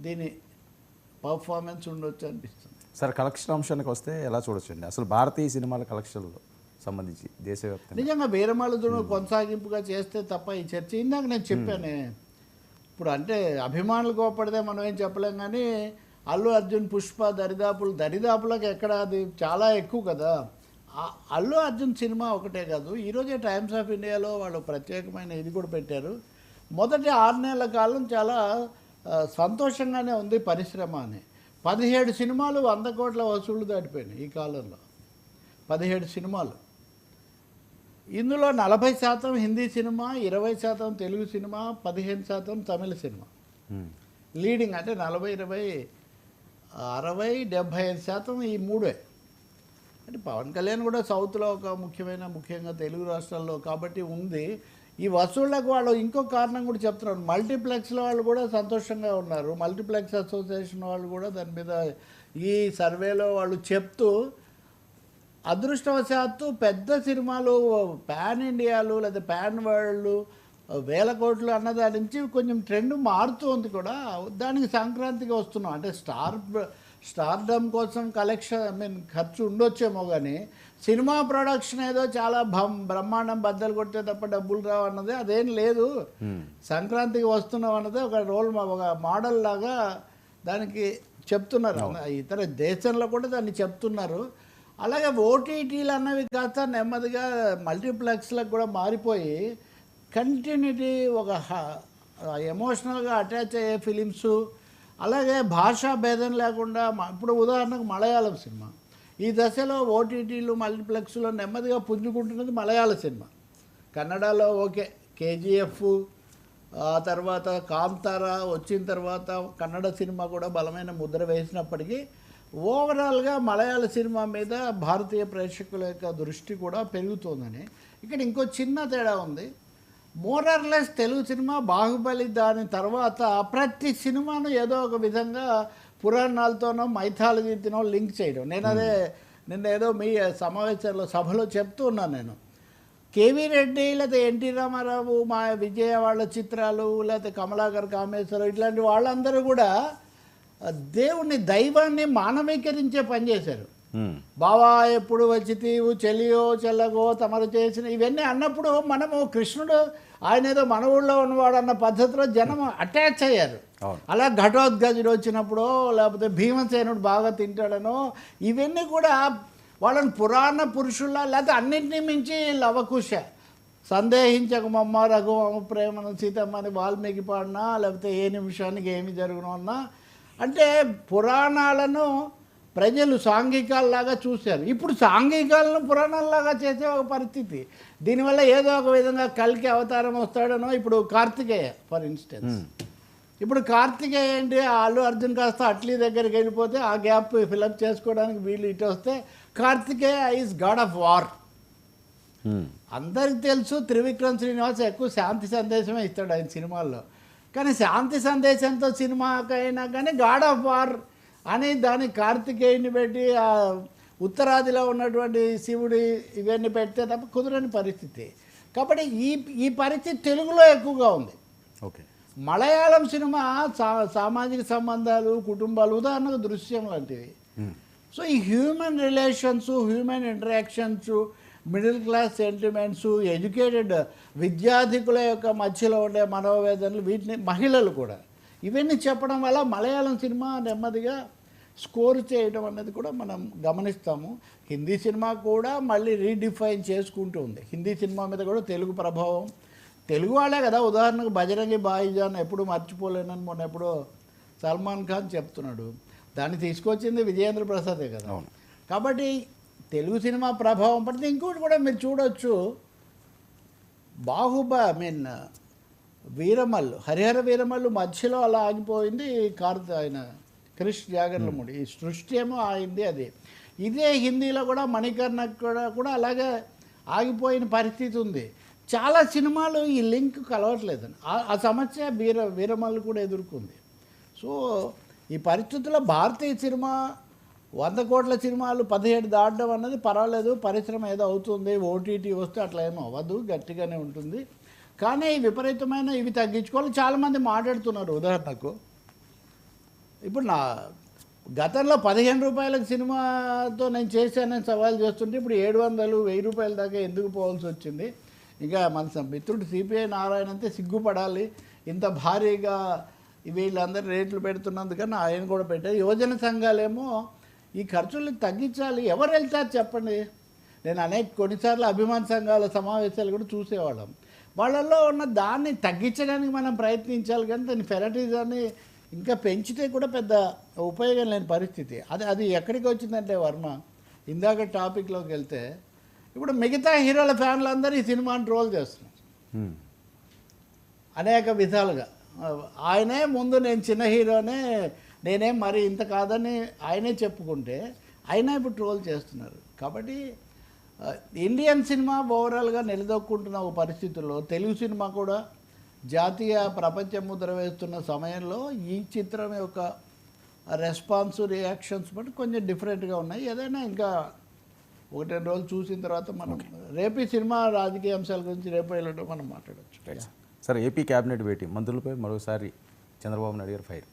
దీని పర్ఫార్మెన్స్ ఉండొచ్చు అనిపిస్తుంది. సార్ కలెక్షన్ అంశానికి వస్తే ఎలా చూడొచ్చండి అసలు భారతీయ సినిమాల కలెక్షన్లో సంబంధించి దేశవ్యాప్తంగా? నిజంగా వీరమల్లుడు కొనసాగింపుగా చేస్తే తప్ప ఈ చర్చ ఇందాక నేను చెప్పాను. ఇప్పుడు అంటే అభిమానులు కోపడితే మనం ఏం చెప్పలేం, కానీ అల్లు అర్జున్ పుష్ప దరిదాపులకు ఎక్కడ అది చాలా ఎక్కువ కదా. అల్లు అర్జున్ సినిమా ఒకటే కాదు, ఈరోజే టైమ్స్ ఆఫ్ ఇండియాలో వాళ్ళు ప్రత్యేకమైన ఇది కూడా పెట్టారు. మొదటి 6 నెలల కాలం చాలా సంతోషంగానే ఉంది పరిశ్రమ అని. 17 సినిమాలు 100 కోట్ల వసూళ్లు దాటిపోయినాయి ఈ కాలంలో. 17 సినిమాలు. ఇందులో 40% హిందీ సినిమా, 20% తెలుగు సినిమా, 15% తమిళ సినిమా. లీడింగ్ అంటే 40, 20, 60, 75% ఈ మూడే. అంటే పవన్ కళ్యాణ్ కూడా సౌత్లో ఒక ముఖ్యంగా తెలుగు రాష్ట్రాల్లో కాబట్టి ఉంది. ఈ వసూళ్లకు వాళ్ళు ఇంకో కారణం కూడా చెప్తున్నారు. మల్టీప్లెక్స్ల వాళ్ళు కూడా సంతోషంగా ఉన్నారు. మల్టీప్లెక్స్ అసోసియేషన్ వాళ్ళు కూడా దాని మీద ఈ సర్వేలో వాళ్ళు చెప్తూ, అదృష్టవశాత్తు పెద్ద సినిమాలు పాన్ ఇండియాలు లేదా పాన్ వరల్డ్ 1000 కోట్లు అన్న దాని నుంచి కొంచెం ట్రెండ్ మారుతుంది కూడా. దానికి సంక్రాంతికి వస్తున్నాం అంటే స్టార్డమ్ కోసం కలెక్షన్ ఖర్చు ఉండొచ్చేమో, కానీ సినిమా ప్రొడక్షన్ ఏదో చాలా బ్రహ్మాండం బద్దలు కొట్టే తప్ప డబ్బులు రావు అన్నది అదేం లేదు. సంక్రాంతికి వస్తున్నాం అన్నది ఒక మోడల్ లాగా దానికి చెప్తున్నారు. ఇతర దేశంలో కూడా దాన్ని చెప్తున్నారు. అలాగే ఓటీటీలు అన్నవి కాస్త నెమ్మదిగా మల్టీప్లెక్స్లకు కూడా మారిపోయి కంటిన్యూటీ ఒక ఎమోషనల్గా అటాచ్ అయ్యే ఫిలిమ్స్, అలాగే భాషా భేదం లేకుండా ఇప్పుడు ఉదాహరణకు మలయాళం సినిమా ఈ దశలో ఓటీటీలు మల్టీప్లెక్స్లో నెమ్మదిగా పుంజుకుంటున్నది మలయాళ సినిమా. కన్నడలో ఓకే కేజీఎఫ్, ఆ తర్వాత కాంతారా వచ్చిన తర్వాత కన్నడ సినిమా కూడా బలమైన ముద్ర వేసినప్పటికీ ఓవరాల్గా మలయాళ సినిమా మీద భారతీయ ప్రేక్షకుల యొక్క దృష్టి కూడా పెరుగుతోందని. ఇక్కడ ఇంకో చిన్న తేడా ఉంది. మోరర్లెస్ తెలుగు సినిమా బాహుబలి దాని తర్వాత ప్రతి సినిమాను ఏదో ఒక విధంగా పురాణాలతోనో మైథాలజీతోనో లింక్ చేయడం. నేను అదే నిన్న ఏదో మీ సమావేశంలో సభలో చెప్తూ ఉన్నాను. నేను కేవీ రెడ్డి లేకపోతే ఎన్టీ రామారావు, మా విజయ వాళ్ళ చిత్రాలు, లేకపోతే కమలాకర్ కామేశ్వరం ఇట్లాంటి వాళ్ళందరూ కూడా దేవుణ్ణి దైవాన్ని మానవీకరించే పనిచేశారు. బావా ఎప్పుడు వచ్చి తీవు చెలియో చెల్లగో తమరు చేసిన ఇవన్నీ అన్నప్పుడు మనము కృష్ణుడు ఆయన ఏదో మన ఊళ్ళో ఉన్నవాడు అన్న పద్ధతిలో జనం అటాచ్ అయ్యారు. అలా ఘటోద్గజుడు వచ్చినప్పుడు లేకపోతే భీమసేనుడు బాగా తింటాడనో ఇవన్నీ కూడా వాళ్ళని పురాణ పురుషుల్లా లేకపోతే అన్నింటినీ మించి లవకుశ సందేహించకమమ్మ రఘువమ్మ ప్రేమను సీతమ్మని వాల్మీకి పాడినా లేకపోతే ఏ నిమిషానికి ఏమి జరుగును అన్నా అంటే పురాణాలను ప్రజలు సాంఘికాల్లాగా చూశారు. ఇప్పుడు సాంఘికాలను పురాణాల్లాగా చేసే ఒక పరిస్థితి. దీనివల్ల ఏదో ఒక విధంగా కల్కి అవతారం వస్తాడనో. ఇప్పుడు కార్తికేయ ఫర్ ఇన్స్టెన్స్, ఇప్పుడు కార్తికేయ ఏంటి, అల్లు అర్జున్ కాస్త అట్లీ దగ్గరికి వెళ్ళిపోతే ఆ గ్యాప్ ఫిలప్ చేసుకోవడానికి వీళ్ళు ఇటు వస్తే Kartikeya is god of war. అందరికి తెలుసు త్రివిక్రమ్ శ్రీనివాస్ ఎక్కువ శాంతి సందేశమే ఇస్తాడు ఆయన సినిమాల్లో, కానీ శాంతి సందేశంతో సినిమాకైనా కానీ గాడ్ ఆఫ్ వార్ అని దాని కార్తికేయుని పెట్టి ఆ ఉత్తరాదిలో ఉన్నటువంటి శివుడి ఇవన్నీ పెడితే తప్ప కుదరని పరిస్థితి. కాబట్టి ఈ పరిస్థితి తెలుగులో ఎక్కువగా ఉంది. ఓకే, మలయాళం సినిమా సామాజిక సంబంధాలు, కుటుంబాలు, ఉదాహరణకు దృశ్యం లాంటివి. సో ఈ human relations, human interactions, middle class sentiments, educated విద్యార్థికుల యొక్క మధ్యలో ఉండే మనోవేదనలు, వీటిని మహిళలు కూడా ఇవన్నీ చెప్పడం వల్ల మలయాళం సినిమా నెమ్మదిగా స్కోర్ చేయడం అనేది కూడా మనం గమనిస్తాము. హిందీ సినిమా కూడా మళ్ళీ రీడిఫైన్ చేసుకుంటూ ఉంది. హిందీ సినిమా మీద కూడా తెలుగు ప్రభావం, తెలుగు వాళ్ళే కదా. ఉదాహరణకు బజరంగి భాయిజాన్ ఎప్పుడు మర్చిపోలేనని మొన్న ఎప్పుడో సల్మాన్ ఖాన్ చెప్తున్నాడు, దాన్ని తీసుకొచ్చింది విజయేంద్ర ప్రసాదే కదా. కాబట్టి తెలుగు సినిమా ప్రభావం పడితే ఇంకోటి కూడా మీరు చూడొచ్చు. వీరమల్లు, హరిహర వీరమల్లు మధ్యలో అలా ఆగిపోయింది. ఆయన క్రిష్ జాగర్లమూడి ఈ సృష్టి ఏమో ఆగింది. అది ఇదే హిందీలో కూడా మణికర్ణ కూడా అలాగే ఆగిపోయిన పరిస్థితి ఉంది. చాలా సినిమాలు ఈ లింక్ కలవట్లేదని ఆ సమస్య వీరమల్లు కూడా ఎదుర్కొంది. సో ఈ పరిస్థితుల్లో భారతీయ సినిమా 100 కోట్ల సినిమాలు 17 దాటడం అన్నది పర్వాలేదు, పరిశ్రమ ఏదో అవుతుంది. ఓటీటీ వస్తే అట్లా ఏమో అవ్వదు, గట్టిగానే ఉంటుంది. కానీ విపరీతమైన ఇవి తగ్గించుకోవాలి చాలామంది మాట్లాడుతున్నారు. ఉదాహరణకు ఇప్పుడు నా గతంలో 15 రూపాయలకు సినిమాతో నేను చేశానని సవాల్ చేస్తుంటే ఇప్పుడు 700, 1000 రూపాయల దాకా ఎందుకు పోవాల్సి వచ్చింది? ఇంకా మన మిత్రుడు సిపిఐ నారాయణ అంతే సిగ్గుపడాలి, ఇంత భారీగా వీళ్ళందరూ రేట్లు పెడుతున్నందుకని ఆయన కూడా పెట్టారు. యువజన సంఘాలేమో ఈ ఖర్చులు తగ్గించాలి. ఎవరు వెళ్తారు చెప్పండి? నేను కొన్నిసార్లు అభిమాన సంఘాల సమావేశాలు కూడా చూసేవాళ్ళం. వాళ్ళల్లో ఉన్న దాన్ని తగ్గించడానికి మనం ప్రయత్నించాలి, కానీ దాని ఫెరటిజాన్ని ఇంకా పెంచితే కూడా పెద్ద ఉపయోగం లేని పరిస్థితి. అది ఎక్కడికి వచ్చిందంటే వర్మ, ఇందాక టాపిక్లోకి వెళ్తే ఇప్పుడు మిగతా హీరోల ఫ్యాన్లు అందరూ ఈ సినిమాని ట్రోల్ చేస్తున్నారు అనేక విధాలుగా. ఆయనే ముందు నేను చిన్న హీరోనే, నేనేం మరి ఇంత కాదని ఆయనే చెప్పుకుంటే అయినా ఇప్పుడు ట్రోల్ చేస్తున్నారు. కాబట్టి ఇండియన్ సినిమా ఓవరాల్గా నిలదొక్కుంటున్న ఒక పరిస్థితుల్లో తెలుగు సినిమా కూడా జాతీయ ప్రపంచ ముద్ర వేస్తున్న సమయంలో ఈ చిత్రం యొక్క రెస్పాన్స్, రియాక్షన్స్ బట్టి కొంచెం డిఫరెంట్గా ఉన్నాయి. ఏదైనా ఇంకా 1-2 రోజులు చూసిన తర్వాత మనం రేపు ఈ సినిమా రాజకీయ అంశాల గురించి రేపు వెళ్ళడం మనం మాట్లాడవచ్చు. సార్, ఏపీ క్యాబినెట్ భేటీ, మంత్రులపై మరోసారి చంద్రబాబు నాయుడు గారు ఫైర్.